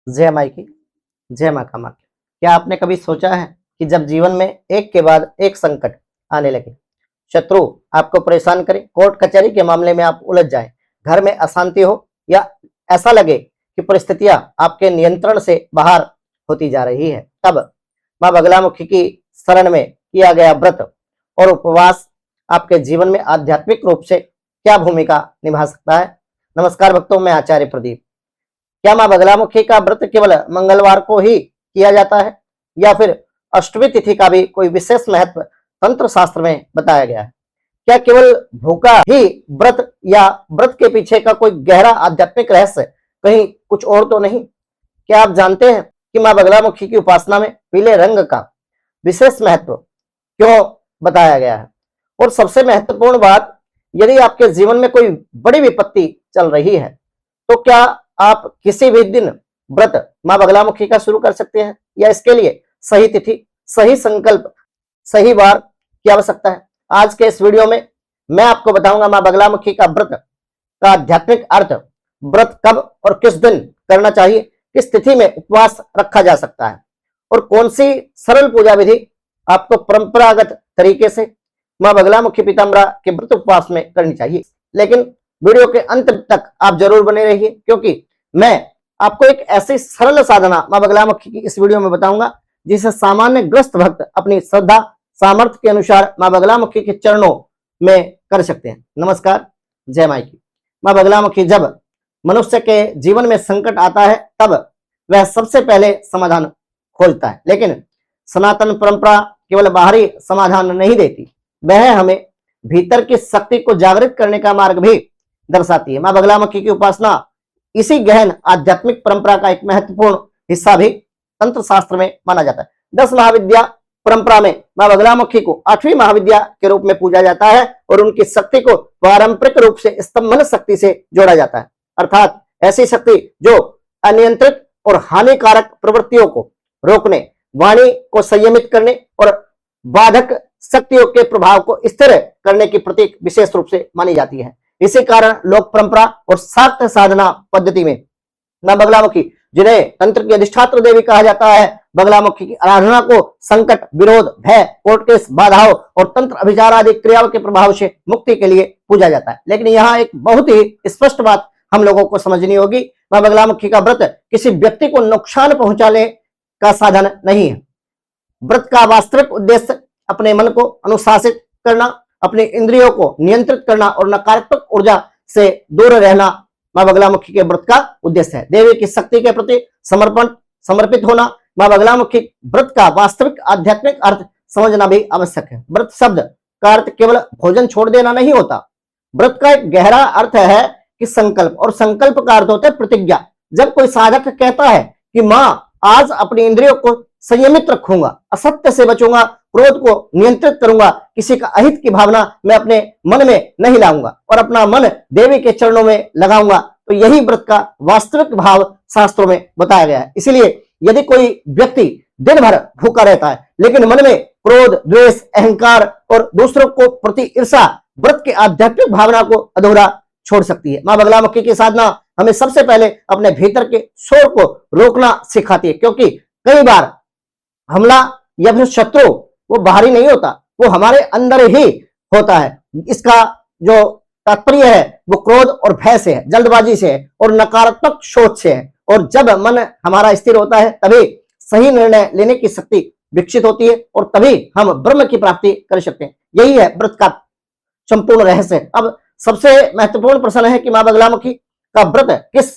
जय माई की, जय माँ कामा की। क्या आपने कभी सोचा है कि जब जीवन में एक के बाद एक संकट आने लगे, शत्रु आपको परेशान करे, कोर्ट कचहरी के मामले में आप उलझ जाएं, घर में अशांति हो या ऐसा लगे कि परिस्थितियां आपके नियंत्रण से बाहर होती जा रही है, तब माँ बगलामुखी की शरण में किया गया व्रत और उपवास आपके जीवन में आध्यात्मिक रूप से क्या भूमिका निभा सकता है। नमस्कार भक्तों, मैं आचार्य प्रदीप। क्या माँ बगलामुखी का व्रत केवल मंगलवार को ही किया जाता है या फिर अष्टमी तिथि का भी कोई विशेष महत्व तंत्र शास्त्र में बताया गया है? क्या केवल भूखा ही व्रत या व्रत के पीछे का कोई गहरा आध्यात्मिक रहस्य कहीं कुछ और तो नहीं? क्या आप जानते हैं कि माँ बगलामुखी की उपासना में पीले रंग का विशेष महत्व क्यों बताया गया है? और सबसे महत्वपूर्ण बात, यदि आपके जीवन में कोई बड़ी विपत्ति चल रही है तो क्या आप किसी भी दिन व्रत माँ बगलामुखी का शुरू कर सकते हैं या इसके लिए सही तिथि, सही संकल्प, सही वार की आवश्यकता है? आज के इस वीडियो में मैं आपको बताऊंगा माँ बगलामुखी का व्रत का आध्यात्मिक अर्थ, व्रत कब और किस दिन करना चाहिए, किस तिथि में उपवास रखा जा सकता है और कौन सी सरल पूजा विधि आपको परंपरागत तरीके से माँ बगलामुखी पीताम्बरा के व्रत उपवास में करनी चाहिए। लेकिन वीडियो के अंत तक आप जरूर बने रहिए, क्योंकि मैं आपको एक ऐसी सरल साधना माँ बगलामुखी की इस वीडियो में बताऊंगा जिसे सामान्य ग्रस्त भक्त अपनी श्रद्धा सामर्थ्य के अनुसार माँ बगलामुखी के चरणों में कर सकते हैं। नमस्कार, जय माई की। माँ बगलामुखी, जब मनुष्य के जीवन में संकट आता है तब वह सबसे पहले समाधान खोजता है, लेकिन सनातन परंपरा केवल बाहरी समाधान नहीं देती, वह हमें भीतर की शक्ति को जागृत करने का मार्ग भी दर्शाती है। माँ बगलामुखी की उपासना इसी गहन आध्यात्मिक परंपरा का एक महत्वपूर्ण हिस्सा भी तंत्र शास्त्र में माना जाता है। 10 महाविद्या परंपरा में माँ बगलामुखी को 8वीं महाविद्या के रूप में पूजा जाता है और उनकी शक्ति को पारंपरिक रूप से स्तंभन शक्ति से जोड़ा जाता है, अर्थात ऐसी शक्ति जो अनियंत्रित और हानिकारक प्रवृत्तियों को रोकने, वाणी को संयमित करने और बाधक शक्तियों के प्रभाव को स्थिर करने की प्रतीक विशेष रूप से मानी जाती है। इसी कारण लोक परंपरा और शाक्त साधना पद्धति में मां बगलामुखी, जिन्हें तंत्र की अधिष्ठात्र देवी कहा जाता है, बगलामुखी की आराधना को संकट, विरोध, भय, कोर्ट केस, बाधाओं और तंत्र अभिचार आदि क्रियाओं के प्रभाव से मुक्ति के लिए पूजा जाता है। लेकिन यहाँ एक बहुत ही स्पष्ट बात हम लोगों को समझनी होगी, मां बगलामुखी का व्रत किसी व्यक्ति को नुकसान पहुंचाने का साधन नहीं है। व्रत का वास्तविक उद्देश्य अपने मन को अनुशासित करना, अपने इंद्रियों को नियंत्रित करना और नकारात्मक ऊर्जा से दूर रहना मां बगलामुखी के व्रत का उद्देश्य है। देवी की शक्ति के प्रति समर्पित होना मां बगलामुखी व्रत का वास्तविक आध्यात्मिक अर्थ समझना भी आवश्यक है। व्रत शब्द का अर्थ केवल भोजन छोड़ देना नहीं होता। व्रत का एक गहरा अर्थ है कि संकल्प, और संकल्प का अर्थ होता है प्रतिज्ञा। जब कोई साधक कहता है कि मां आज अपनी इंद्रियों को संयमित रखूंगा, असत्य से बचूंगा, क्रोध को नियंत्रित करूंगा, किसी का अहित की भावना मैं अपने मन में नहीं लाऊंगा और अपना मन देवी के चरणों में लगाऊंगा, तो यही व्रत का वास्तविक भाव शास्त्रों में बताया गया है। इसलिए यदि कोई व्यक्ति दिन भर भूखा रहता है लेकिन मन में क्रोध, द्वेष, अहंकार और दूसरों को प्रति ईर्षा व्रत की आध्यात्मिक भावना को अधूरा छोड़ सकती है। मां बगलामुखी की साधना हमें सबसे पहले अपने भीतर के शोर को रोकना सिखाती है, क्योंकि कई बार हमला या फिर शत्रु वो बाहरी नहीं होता, वो हमारे अंदर ही होता है। इसका जो तात्पर्य है वो क्रोध और भय से है, जल्दबाजी से है और नकारात्मक सोच से है। और जब मन हमारा स्थिर होता है तभी सही निर्णय लेने की शक्ति विकसित होती है और तभी हम ब्रह्म की प्राप्ति कर सकते हैं। यही है व्रत का संपूर्ण रहस्य। अब सबसे महत्वपूर्ण प्रश्न है कि मां बगलामुखी का व्रत किस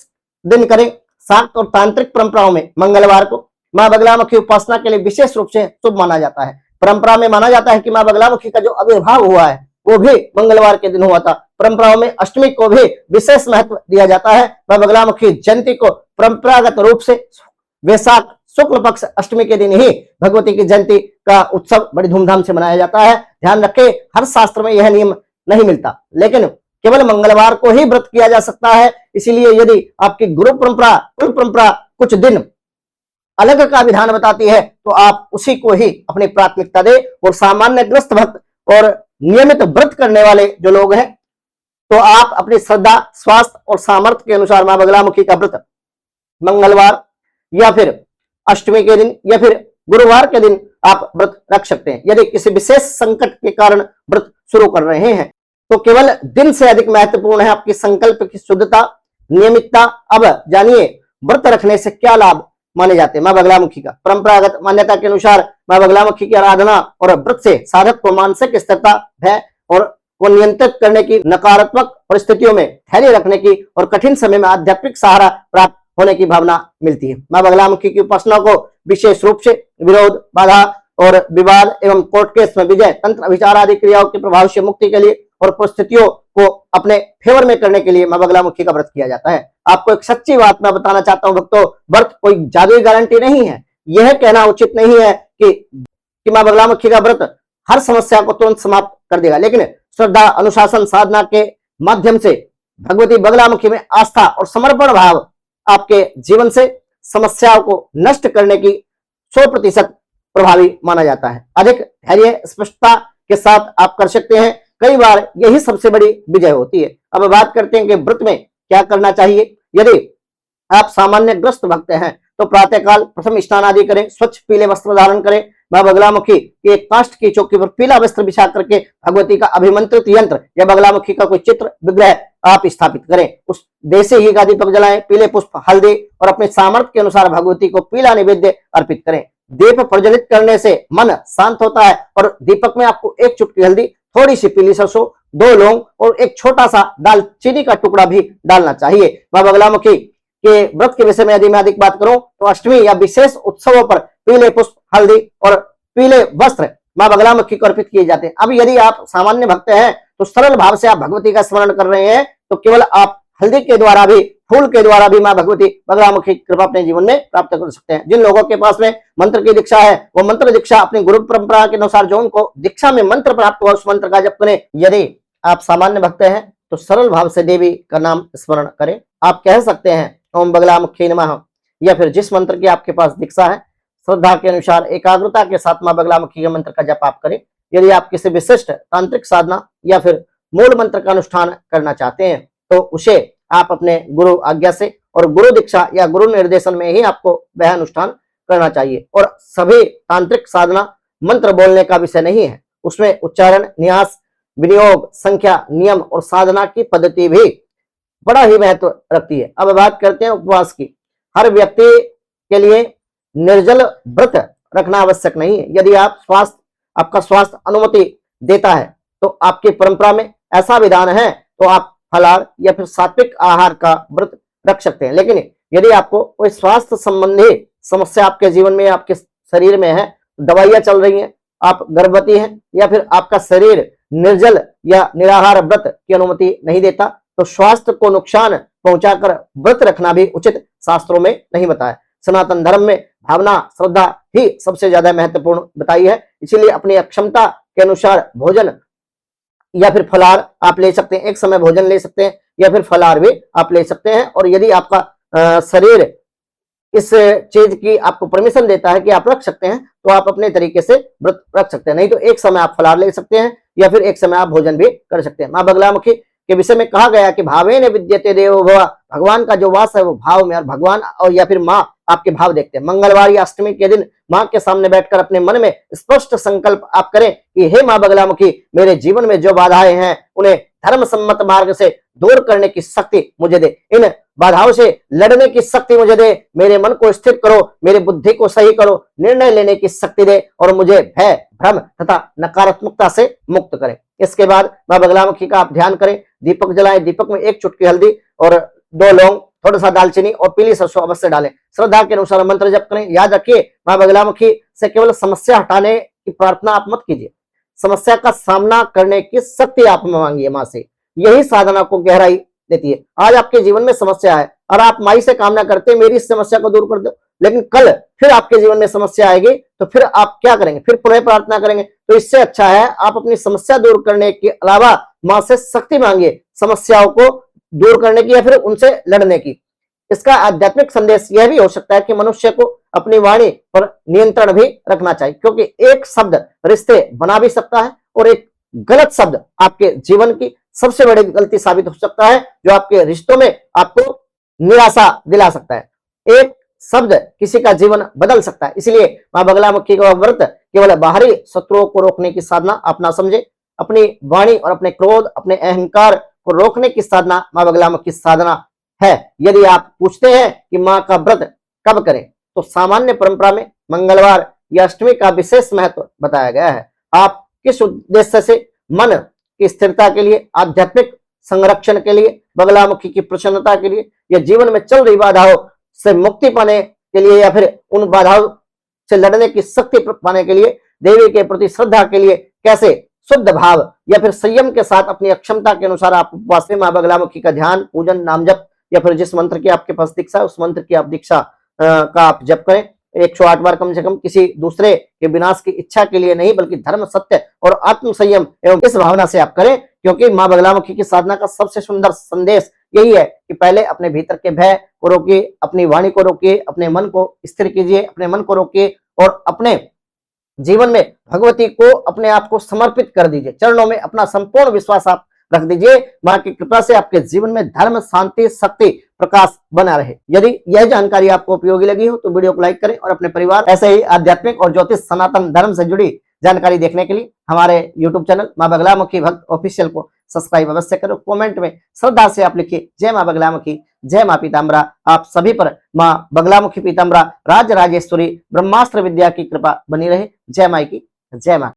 दिन करें? शाक्त और तांत्रिक परंपराओं में मंगलवार को मां बगलामुखी उपासना के लिए विशेष रूप से शुभ माना जाता है। परंपरा में माना जाता है कि मां बगलामुखी का जो आविर्भाव हुआ है वो भी मंगलवार के दिन हुआ था। परंपराओं में अष्टमी को भी विशेष महत्व दिया जाता है। मां बगलामुखी जयंती को परंपरागत रूप से वैशाख शुक्ल पक्ष अष्टमी के दिन ही भगवती की जयंती का उत्सव बड़ी धूमधाम से मनाया जाता है। ध्यान रखें, हर शास्त्र में यह नियम नहीं मिलता, लेकिन केवल मंगलवार को ही व्रत किया जा सकता है। इसीलिए यदि आपकी गुरु परंपरा, कुल परंपरा कुछ दिन अलग का विधान बताती है तो आप उसी को ही अपनी प्राथमिकता दे। और सामान्य ग्रस्त भक्त और नियमित व्रत करने वाले जो लोग हैं तो आप अपनी श्रद्धा, स्वास्थ्य और सामर्थ्य के अनुसार मां बगलामुखी का व्रत मंगलवार, या फिर अष्टमी के दिन या फिर गुरुवार के दिन आप व्रत रख सकते हैं। यदि किसी विशेष संकट के कारण व्रत शुरू कर रहे हैं तो केवल दिन से अधिक महत्वपूर्ण है आपकी संकल्प की शुद्धता, नियमितता। अब जानिए व्रत रखने से क्या लाभ माने जाते हैं। मां बगलामुखी का परंपरागत मान्यता के अनुसार मां बगलामुखी की आराधना और व्रत से साधक को मानसिक स्थिरता, भय और को नियंत्रित करने की, नकारात्मक परिस्थितियों में धैर्य रखने की और कठिन समय में आध्यात्मिक सहारा प्राप्त होने की भावना मिलती है। मां बगलामुखी की उपासना को विशेष रूप से विरोध, बाधा और विवाद एवं कोर्ट केस में विजय, तंत्र, अभिचार आदि क्रियाओं के प्रभाव से मुक्ति के लिए और परिस्थितियों को अपने फेवर में करने के लिए मां बगलामुखी का व्रत किया जाता है। आपको एक सच्ची बात मैं बताना चाहता हूं भक्तों, व्रत कोई जादुई गारंटी नहीं है। यह कहना उचित नहीं है कि मां बगलामुखी का व्रत हर समस्या को तुरंत समाप्त कर देगा, लेकिन श्रद्धा, अनुशासन, साधना के माध्यम से भगवती बगलामुखी में आस्था और समर्पण भाव आपके जीवन से समस्याओं को नष्ट करने की 100% प्रभावी माना जाता है। अधिक धैर्य, स्पष्टता के साथ आप कर सकते हैं। कई बार यही सबसे बड़ी विजय होती है। अब बात करते हैं कि व्रत में क्या करना चाहिए। यदि आप सामान्य ग्रस्त भक्त हैं तो प्रातःकाल प्रथम स्नान आदि करें, स्वच्छ पीले वस्त्र धारण करें, मां बगलामुखी के काष्ठ की चौकी पर पीला वस्त्र बिछा करके भगवती का अभिमंत्रित यंत्र या बगलामुखी का कोई चित्र, विग्रह आप स्थापित करें। उस देसी घी का दीपक जलाएं, पीले पुष्प, हल्दी और अपने सामर्थ्य के अनुसार भगवती को पीला नैवेद्य अर्पित करें। दीप प्रज्वलित करने से मन शांत होता है और दीपक में आपको एक चुटकी हल्दी, थोड़ी सी पीली सरसों, 2 लौंग और एक छोटा सा दालचीनी का टुकड़ा भी डालना चाहिए। मां बगलामुखी के व्रत के विषय में यदि मैं अधिक बात करूं तो अष्टमी या विशेष उत्सवों पर पीले पुष्प, हल्दी और पीले वस्त्र मां बगलामुखी को अर्पित किए जाते हैं। अब यदि आप सामान्य भक्त हैं तो सरल भाव से आप भगवती का स्मरण कर रहे हैं तो केवल आप हल्दी के द्वारा भी, फूल के द्वारा भी मां भगवती बगलामुखी की कृपा अपने जीवन में प्राप्त कर सकते हैं। जिन लोगों के पास में मंत्र की दीक्षा है वो मंत्र दीक्षा अपनी गुरु परंपरा के अनुसार जो उनको दीक्षा में मंत्र प्राप्त हुआ उस मंत्र का जप करें। यदि आप सामान्य भक्त हैं तो सरल भाव से देवी का नाम स्मरण करें। आप कह सकते हैं ओम बगलामुखी नमः, या फिर जिस मंत्र की आपके पास दीक्षा है श्रद्धा के अनुसार एकाग्रता के साथ मां बगलामुखी के मंत्र का जप आप करें। यदि आप किसी विशिष्ट तांत्रिक साधना या फिर मूल मंत्र का अनुष्ठान करना चाहते हैं तो उसे आप अपने गुरु आज्ञा से और गुरु दीक्षा या गुरु निर्देशन में ही आपको वह अनुष्ठान करना चाहिए। और सभी तांत्रिक साधना मंत्र बोलने का विषय नहीं है, उसमें उच्चारण, न्यास, विनियोग, संख्या, नियम और साधना की पद्धति भी बड़ा ही महत्व रखती है। अब बात करते हैं उपवास की। हर व्यक्ति के लिए निर्जल व्रत रखना आवश्यक नहीं है। यदि आपका स्वास्थ्य अनुमति देता है तो आपकी परंपरा में ऐसा विधान है तो आप फलाहार या फिर सात्विक आहार का व्रत रख सकते हैं। लेकिन यदि आपको कोई स्वास्थ्य संबंधी समस्या आपके जीवन में, आपके शरीर में है, दवाइयां चल रही हैं, आप गर्भवती हैं या फिर आपका शरीर निर्जल या निराहार व्रत की अनुमति नहीं देता तो स्वास्थ्य को नुकसान पहुंचाकर व्रत रखना भी उचित शास्त्रों में नहीं बताया। सनातन धर्म में भावना, श्रद्धा ही सबसे ज्यादा महत्वपूर्ण बताई है। इसीलिए अपनी अक्षमता के अनुसार भोजन या फिर फलाहार आप ले सकते हैं, एक समय भोजन ले सकते हैं या फिर फलाहार भी आप ले सकते हैं। और यदि आपका शरीर इस चीज की आपको परमिशन देता है कि आप रख सकते हैं तो आप अपने तरीके से व्रत रख सकते हैं। नहीं तो एक समय आप फलाहार ले सकते हैं या फिर एक समय आप भोजन भी कर सकते हैं। मां बगलामुखी के विषय में कहा गया कि भावेन विद्यते देवो भव, भगवान का जो वास है वो भाव में, और भगवान और या फिर माँ आपके भाव देखते हैं। मंगलवार या अष्टमी के दिन माँ के सामने बैठकर अपने मन में स्पष्ट संकल्प आप करें कि हे मां बगलामुखी, मेरे जीवन में जो बाधाएं हैं उन्हें धर्म सम्मत मार्ग से दूर करने की शक्ति मुझे दे, इन बाधाओं से लड़ने की शक्ति मुझे दे, मेरे मन को स्थिर करो, मेरी बुद्धि को सही करो, निर्णय लेने की शक्ति दे और मुझे भय, भ्रम तथा नकारात्मकता से मुक्त करें। इसके बाद मां बगलामुखी का आप ध्यान करें, दीपक जलाएं, दीपक में एक चुटकी हल्दी और 2 लौंग, थोड़ा सा दालचीनी और पीली सरसों अवश्य डालें। श्रद्धा के अनुसार मंत्र जप करें। याद रखिए मां बगलामुखी से केवल समस्या हटाने की प्रार्थना आप मत कीजिए, समस्या का सामना करने की शक्ति आप मांगिए मां से, यही साधना को गहराई देती है। आज आपके जीवन में समस्या है और आप माई से कामना करते हैं मेरी इस समस्या को दूर कर दो, लेकिन कल फिर आपके जीवन में समस्या आएगी तो फिर आप क्या करेंगे, फिर पुनः प्रार्थना करेंगे। तो इससे अच्छा है आप अपनी समस्या दूर करने के अलावा मां से शक्ति मांगिए समस्याओं को दूर करने की या फिर उनसे लड़ने की। इसका आध्यात्मिक संदेश यह भी हो सकता है कि मनुष्य को अपनी वाणी पर नियंत्रण भी रखना चाहिए, क्योंकि एक शब्द रिश्ते बना भी सकता है और एक गलत शब्द आपके जीवन की सबसे बड़ी गलती साबित हो सकता है, जो आपके रिश्तों में आपको निराशा दिला सकता है। एक शब्द किसी का जीवन बदल सकता है। इसलिए मां बगलामुखी का व्रत केवल बाहरी शत्रुओं को रोकने की साधना आप ना समझे, अपनी वाणी और अपने क्रोध, अपने अहंकार को रोकने की साधना मां बगलामुखी साधना है। यदि आप पूछते हैं कि मां का व्रत कब करें, तो सामान्य परंपरा में मंगलवार या अष्टमी का विशेष महत्व बताया गया है। आप किस उद्देश्य से, मन की स्थिरता के लिए, आध्यात्मिक संरक्षण के लिए, बगलामुखी की प्रसन्नता के लिए, या जीवन में चल रही बाधाओं से मुक्ति पाने के लिए, या फिर उन बाधाओं से लड़ने की शक्ति पाने के लिए, देवी के प्रति श्रद्धा के लिए, कैसे शुद्ध भाव या फिर संयम के साथ अपनी अक्षमता के अनुसार आप उपवास में मां बगलामुखी का ध्यान, पूजन, नाम जप, या फिर जिस मंत्र की आपके पास दीक्षा है उस मंत्र की आप दीक्षा का आप जप करें 108 बार कम से कम, किसी दूसरे के विनाश की इच्छा के लिए नहीं, बल्कि धर्म, सत्य और आत्म संयम एवं इस भावना से आप करें। क्योंकि मां बगलामुखी की साधना का सबसे सुंदर संदेश यही है कि पहले अपने भीतर के भय को रोकिए, अपनी वाणी को रोकिए, अपने मन को स्थिर कीजिए, अपने मन को रोकिए और अपने जीवन में भगवती को अपने आप को समर्पित कर दीजिए। चरणों में अपना संपूर्ण विश्वास आप रख दीजिए। मां की कृपा से आपके जीवन में धर्म, शांति, शक्ति, प्रकाश बना रहे। यदि यह जानकारी आपको उपयोगी लगी हो तो वीडियो को लाइक करें और अपने परिवार ऐसे ही आध्यात्मिक और ज्योतिष सनातन धर्म से जुड़ी जानकारी देखने के लिए हमारे YouTube चैनल मां बगलामुखी भक्त ऑफिशियल को सब्सक्राइब अवश्य करो। कमेंट में श्रद्धा से आप लिखिए जय मां बगलामुखी, जय मां पीताम्बरा। आप सभी पर मां बगलामुखी पीताम्बरा राज राजेश्वरी ब्रह्मास्त्र विद्या की कृपा बनी रहे। जय माई की जय मां।